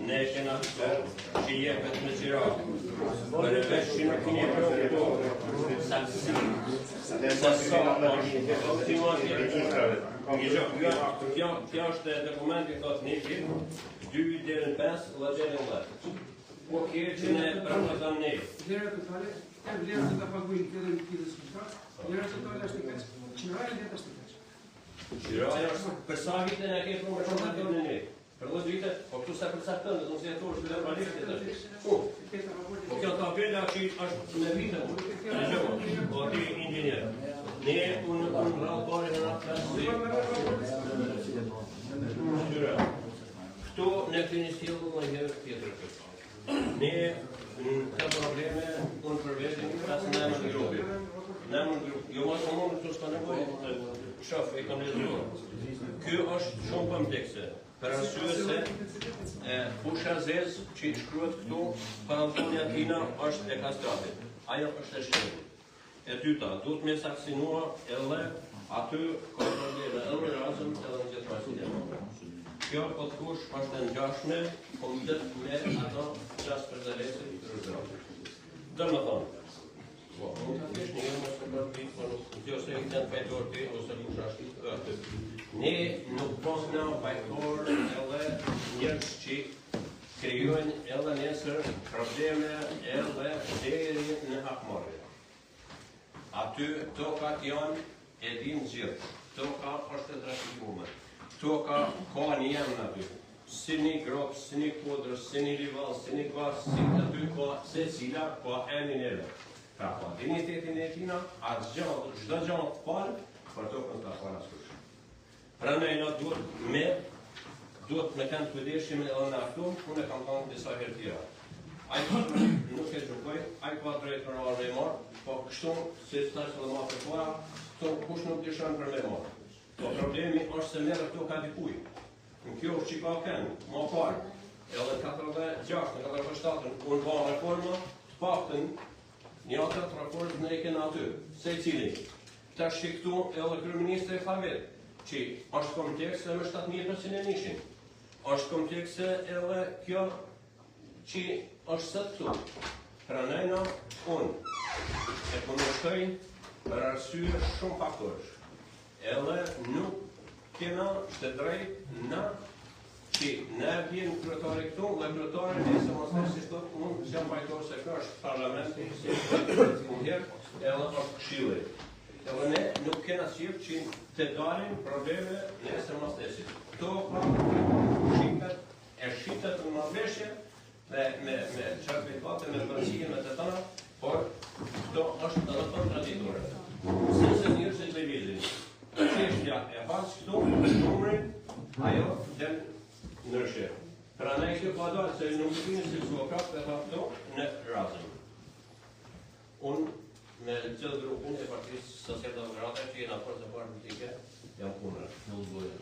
ne kena këto që jepet në Qirak. Për e veç që nuk keni preokupuar saksi, sa optimat kjo është dokumenti ka të njëfit, 2 deri në 5 dhe deri në 10. Po kjo që ne propozon ne. Vlera totale, vlera që ta paguajnë edhe në këtë shkak, vlera totale është kaq, qiraja vetë është kaq. Qiraja është për sa vite ne kemi punuar në ne. Për 10 vite, po këtu sa përcakton, do të thotë është vlera palifte tash. Po kjo tabela që është me vite. Po ti inxhinier. Ne unë rrallë pare në atë këtu ne keni sjellë një herë tjetër këtë. Ne ka probleme unë për vetëm pas në emër grupi. Në emër grupi, jo më shumë të s'ka nevojë shof e kandidatur. Ky është shumë komplekse. Për arsye se fusha zez që shkruhet këtu, Pantonia Tina është e kastratit. Ajo është e shtetit. E dyta, duhet me saksinua edhe aty ka probleme edhe në razëm edhe në gjithë rasin. Kjo po të kush është e ngjashme komitet me ato qas për zalesit të rëzërati. Dhe më thonë, mund të kesh një më së përpit, kjo se i të në pejtor të ose kush ashtë të ne nuk posna pajtor edhe njërës që krijojnë edhe nesër probleme edhe deri në hakmarrje. Aty tokat janë e din gjithë, toka është e trafikume. Toka ka një jemë në aty, si një grop, si një kodrës, si një rival, si një glas, si aty ka se cila ka enin e lë. Pra ka dignitetin e tina, atë gjallë, çdo gjallë të falë, për tokën të falë askush. Pra ne na duhet me kanë kujdeshim edhe në aftu, unë e kam thënë disa herë tjera. Ai nuk e gjukoj, ai ka drejt për orë me marë, po kështu, si të tash edhe ma për fora, këto kush nuk dishon për me marë. Po problemi është se merë këto ka dikuj. Në kjo është që ka kënë, ma parë, edhe 46, në 47, unë ba reforma, të paktën, një atët reformës në e kena aty, se cili. Ta shiktu edhe kryeministri e Favet, që është komplekse me 7.500 nishin. është komplekse edhe kjo që është së të këtu. Pra nëjna, unë e përmështoj për arsye shumë faktorësh. Edhe nuk kena shtë drejt në që ne vjen kryetari këtu, dhe kryetari nëse mos të si shtot, unë që jam pajtorë se kjo është parlamenti, si edhe është këshilli. Edhe ne nuk kena qip që të dalim probleme nëse mos të si. Këto ka shqitet në maveshje, me certifikate, me përësie, me të tëna, por këto është të në tonë traditore. Se njërës e të levizin. Qeshtja e pas këtu, numërin, ajo del nërshje. Pra ne kjo pa dalë, se nuk të kini si zvokat e këto në razëm. Unë, me gjithë grupun e partisë Socialdemokrate, që jena forës e parë politike, jam punër. Në ulbojë.